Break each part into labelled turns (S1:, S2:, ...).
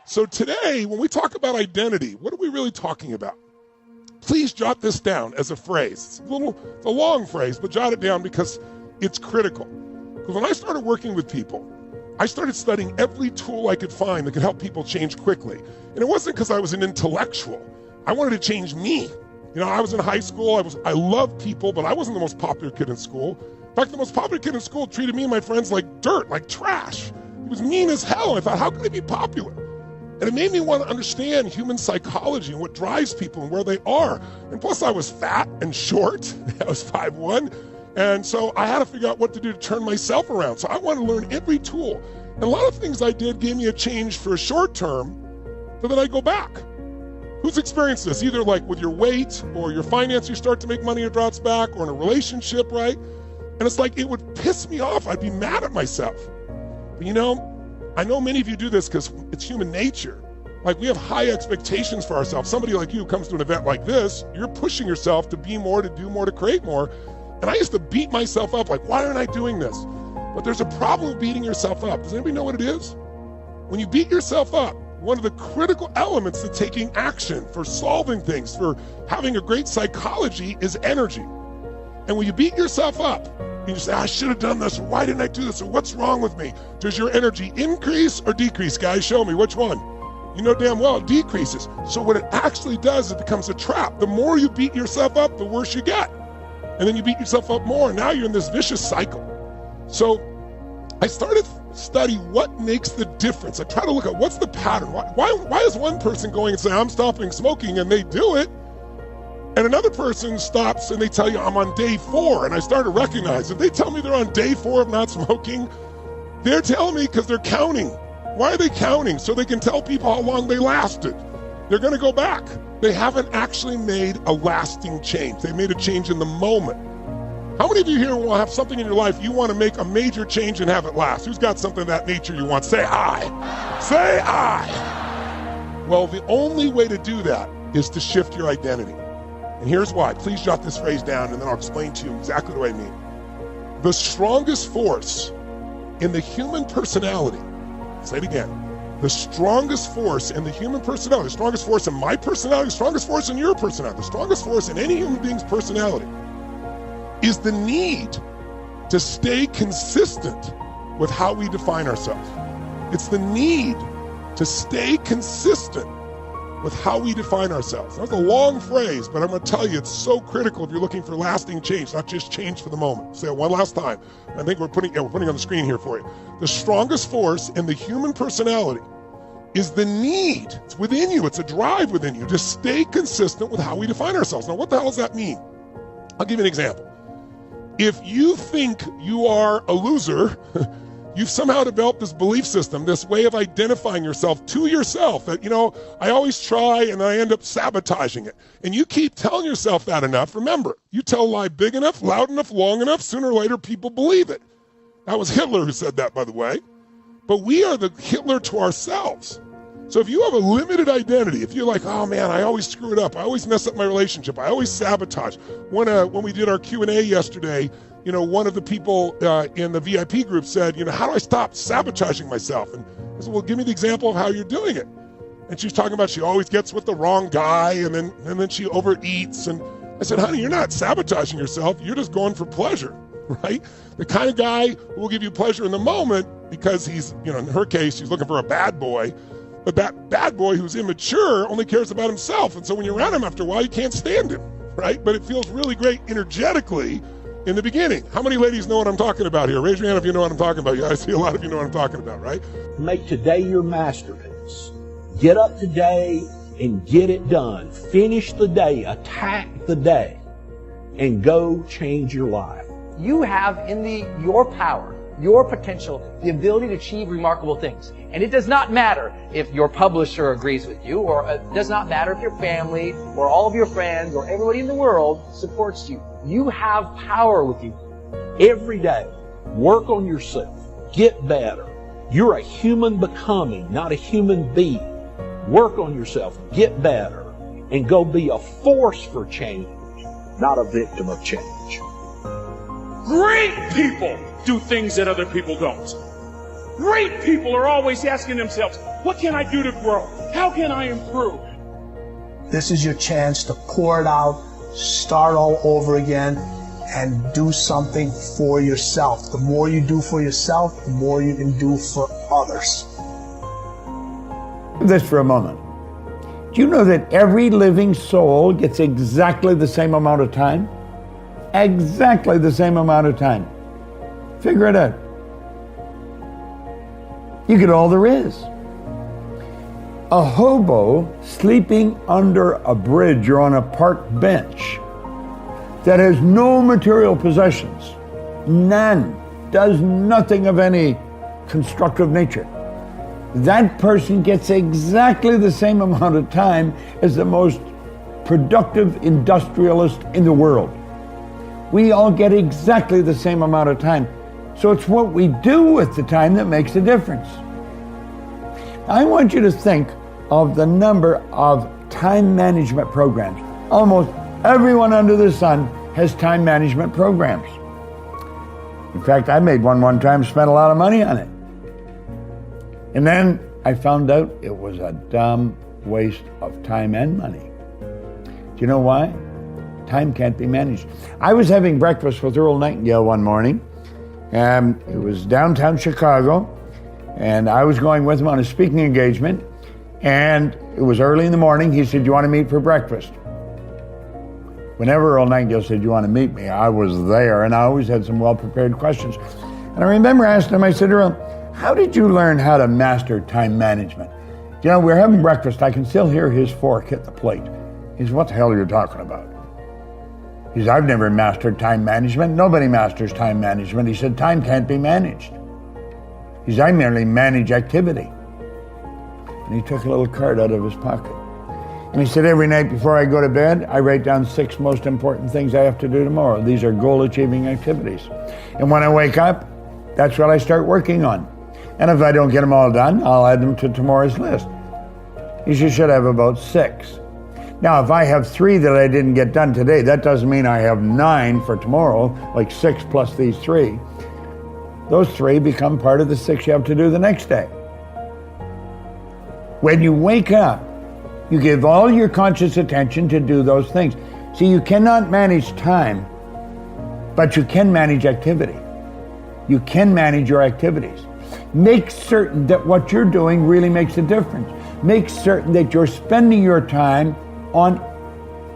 S1: So today, when we talk about identity, what are we really talking about? Please jot this down as a phrase. It's a long phrase, but jot it down because it's critical. Because when I started working with people, I started studying every tool I could find that could help people change quickly. And it wasn't because I was an intellectual. I wanted to change me. I was in high school. I loved people, but I wasn't the most popular kid in school. In fact, the most popular kid in school treated me and my friends like dirt, like trash. He was mean as hell. I thought, how could I be popular? And it made me want to understand human psychology and what drives people and where they are. And plus I was fat and short. I was 5'1". And so I had to figure out what to do to turn myself around. So I wanted to learn every tool. And a lot of things I did gave me a change for a short term, but then I go back. Who's experienced this? Either like with your weight or your finance, you start to make money, it drops back, or in a relationship, right? And it's like, it would piss me off. I'd be mad at myself. But I know many of you do this because it's human nature. Like, we have high expectations for ourselves. Somebody like you comes to an event like this, you're pushing yourself to be more, to do more, to create more. And I used to beat myself up, like, why aren't I doing this? But there's a problem with beating yourself up. Does anybody know what it is? When you beat yourself up, one of the critical elements to taking action, for solving things, for having a great psychology is energy. And when you beat yourself up, you say, I should have done this, or why didn't I do this, or what's wrong with me? Does your energy increase or decrease? Guys, show me, which one? You know damn well it decreases. So what it actually does, it becomes a trap. The more you beat yourself up, the worse you get. And then you beat yourself up more, and now you're in this vicious cycle. So I started studying what makes the difference. I try to look at what's the pattern. Why is one person going and saying, I'm stopping smoking, and they do it, and another person stops and they tell you, I'm on day 4, and I started to recognize, if they tell me they're on day 4 of not smoking, they're telling me because they're counting. Why are they counting? So they can tell people how long they lasted. They're going to go back. They haven't actually made a lasting change. They made a change in the moment. How many of you here will have something in your life you want to make a major change and have it last? Who's got something of that nature you want? Say I. Say I. Well, the only way to do that is to shift your identity. And here's why. Please jot this phrase down, and then I'll explain to you exactly what I mean. The strongest force in the human personality, say it again, the strongest force in the human personality, the strongest force in my personality, the strongest force in your personality, the strongest force in any human being's personality is the need to stay consistent with how we define ourselves. It's the need to stay consistent with how we define ourselves. That's a long phrase, but I'm going to tell you it's so critical if you're looking for lasting change, not just change for the moment. Say it one last time. I think we're putting on the screen here for you. The strongest force in the human personality is the need. It's within you. It's a drive within you to stay consistent with how we define ourselves. Now, what the hell does that mean? I'll give you an example. If you think you are a loser, you've somehow developed this belief system, this way of identifying yourself to yourself that, I always try and I end up sabotaging it. And you keep telling yourself that enough. Remember, you tell a lie big enough, loud enough, long enough, sooner or later people believe it. That was Hitler who said that, by the way. But we are the Hitler to ourselves. So if you have a limited identity, if you're like, oh man, I always screw it up, I always mess up my relationship, I always sabotage. When we did our Q&A yesterday, one of the people in the VIP group said, how do I stop sabotaging myself? And I said, well, give me the example of how you're doing it. And she was talking about she always gets with the wrong guy, and then she overeats. And I said, honey, you're not sabotaging yourself, you're just going for pleasure, right? The kind of guy who will give you pleasure in the moment because he's, in her case, she's looking for a bad boy. But that bad boy who's immature only cares about himself. And so when you're around him after a while, you can't stand him, right? But it feels really great energetically in the beginning. How many ladies know what I'm talking about here? Raise your hand if you know what I'm talking about. Yeah, I see a lot of you know what I'm talking about, right?
S2: Make today your masterpiece. Get up today and get it done. Finish the day, attack the day, and go change your life.
S3: You have in your power, your potential, the ability to achieve remarkable things. And it does not matter if your publisher agrees with you, or it does not matter if your family or all of your friends or everybody in the world supports you. You have power with you.
S2: Every day, work on yourself. Get better. You're a human becoming, not a human being. Work on yourself. Get better. And go be a force for change, not a victim of change.
S4: Great people do things that other people don't. Great people are always asking themselves, what can I do to grow? How can I improve?
S5: This is your chance to pour it out, start all over again, and do something for yourself. The more you do for yourself, the more you can do for others.
S6: This for a moment. Do you know that every living soul gets exactly the same amount of time? Exactly the same amount of time. Figure it out. You get all there is. A hobo sleeping under a bridge or on a park bench that has no material possessions, none, does nothing of any constructive nature. That person gets exactly the same amount of time as the most productive industrialist in the world. We all get exactly the same amount of time. So it's what we do with the time that makes a difference. I want you to think of the number of time management programs. Almost everyone under the sun has time management programs. In fact, I made one time, spent a lot of money on it. And then I found out it was a dumb waste of time and money. Do you know why? Time can't be managed. I was having breakfast with Earl Nightingale one morning. It was downtown Chicago, and I was going with him on a speaking engagement, and it was early in the morning. He said, "Do you want to meet for breakfast?" Whenever Earl Nightingale said, "Do you want to meet me?" I was there, and I always had some well-prepared questions. And I remember asking him, I said, "Earl, how did you learn how to master time management?" You know, we're having breakfast. I can still hear his fork hit the plate. He said, "What the hell are you talking about?" He said, "I've never mastered time management. Nobody masters time management." He said, "Time can't be managed." He said, "I merely manage activity." And he took a little card out of his pocket. And he said, "Every night before I go to bed, I write down 6 most important things I have to do tomorrow. These are goal-achieving activities. And when I wake up, that's what I start working on. And if I don't get them all done, I'll add them to tomorrow's list." He said, "You should have about 6. Now, if I have 3 that I didn't get done today, that doesn't mean I have 9 for tomorrow, like 6 plus these 3. Those 3 become part of the 6 you have to do the next day." When you wake up, you give all your conscious attention to do those things. See, you cannot manage time, but you can manage activity. You can manage your activities. Make certain that what you're doing really makes a difference. Make certain that you're spending your time on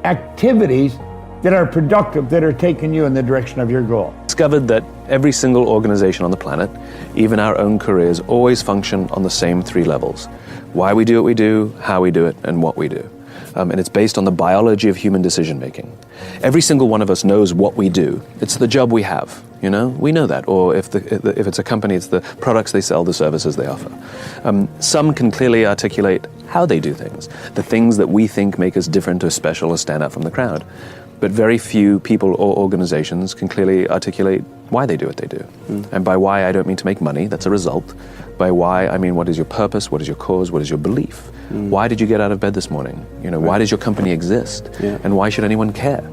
S6: activities that are productive, that are taking you in the direction of your goal.
S7: Discovered that every single organization on the planet, even our own careers, always function on the same 3 levels. Why we do what we do, how we do it, and what we do. And it's based on the biology of human decision making. Every single one of us knows what we do. It's the job we have, you know? We know that. Or if it's a company, it's the products they sell, the services they offer. Some can clearly articulate how they do things, the things that we think make us different or special or stand out from the crowd. But very few people or organizations can clearly articulate why they do what they do. And by why, I don't mean to make money, that's a result. By why, I mean what is your purpose, what is your cause, what is your belief? Why did you get out of bed this morning? You know, why does your company exist? And why should anyone care?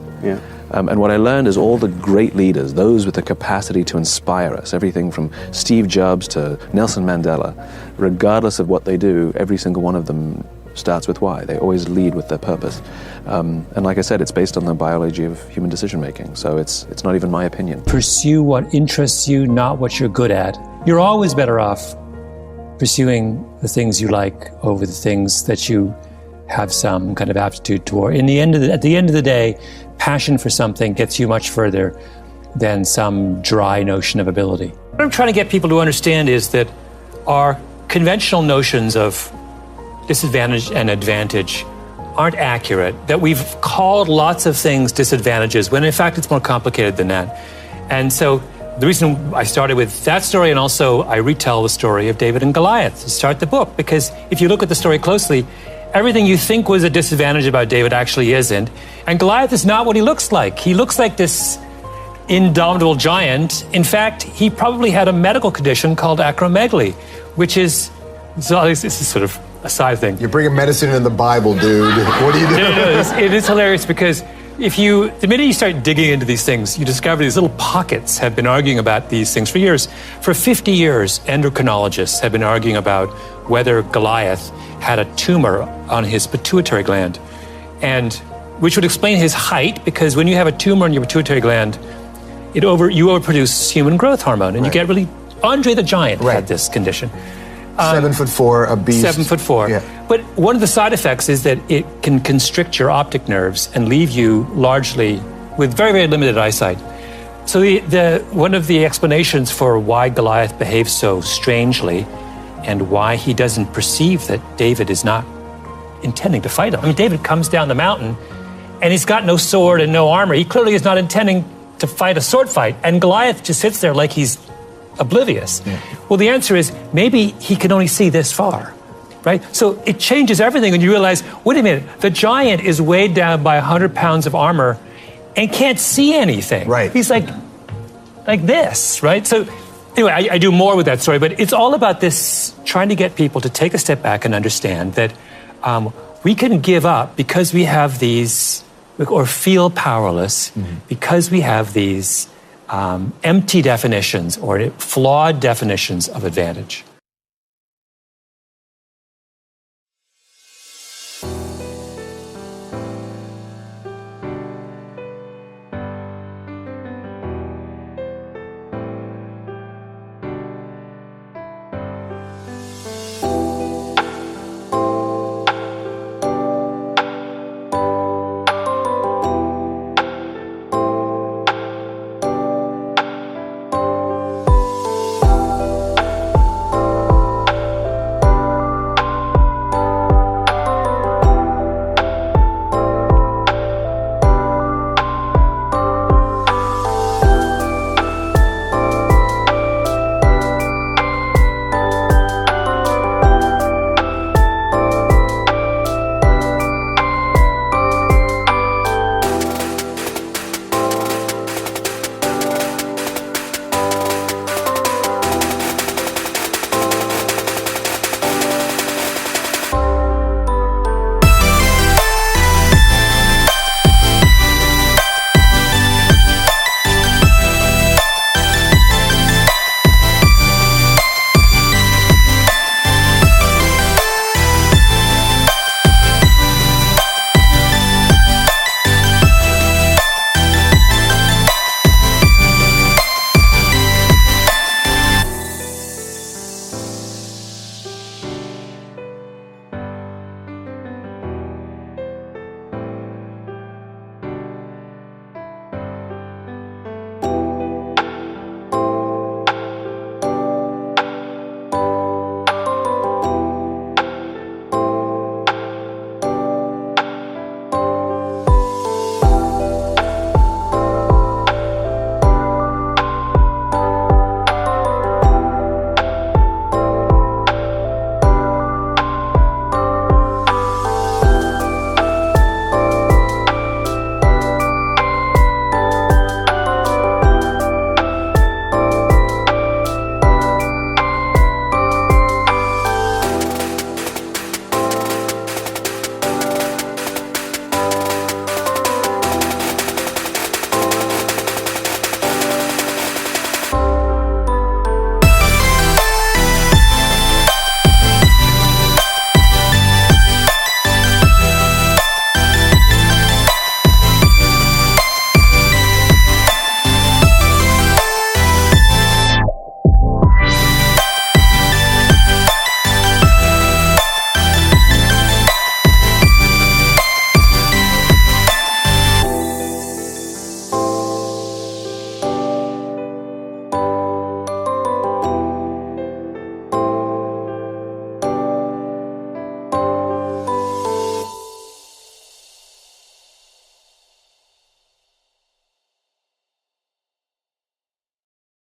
S7: And what I learned is all the great leaders, those with the capacity to inspire us, everything from Steve Jobs to Nelson Mandela, regardless of what they do, every single one of them starts with why. They always lead with their purpose. And like I said, it's based on the biology of human decision making. So it's not even my opinion.
S8: Pursue what interests you, not what you're good at. You're always better off pursuing the things you like over the things that you have some kind of aptitude toward. At the end of the day, passion for something gets you much further than some dry notion of ability. What I'm trying to get people to understand is that our conventional notions of disadvantage and advantage aren't accurate, that we've called lots of things disadvantages when in fact it's more complicated than that. And so the reason I started with that story, and also I retell the story of David and Goliath to start the book, because if you look at the story closely, everything you think was a disadvantage about David actually isn't. And Goliath is not what he looks like. He looks like this indomitable giant. In fact, he probably had a medical condition called acromegaly, which is, so this is sort of a side thing.
S9: You're bringing medicine into the Bible, dude. What are you doing?
S8: No, it is hilarious because the minute you start digging into these things, you discover these little pockets have been arguing about these things for years. For 50 years, endocrinologists have been arguing about whether Goliath had a tumor on his pituitary gland, and which would explain his height, because when you have a tumor on your pituitary gland, you overproduce human growth hormone, and you get really. Andre the Giant had this condition.
S9: 7'4", a beast.
S8: 7'4".
S9: Yeah.
S8: But one of the side effects is that it can constrict your optic nerves and leave you largely with very, very limited eyesight. So one of the explanations for why Goliath behaves so strangely and why he doesn't perceive that David is not intending to fight him. I mean, David comes down the mountain and he's got no sword and no armor. He clearly is not intending to fight a sword fight. And Goliath just sits there like he's oblivious. Yeah. Well, the answer is maybe he can only see this far, right? So it changes everything when you realize, wait a minute, the giant is weighed down by 100 pounds of armor and can't see anything.
S9: Right.
S8: He's like this, right? So anyway, I do more with that story, but it's all about this, trying to get people to take a step back and understand that we can give up because we have these, or feel powerless because we have these empty definitions or flawed definitions of advantage.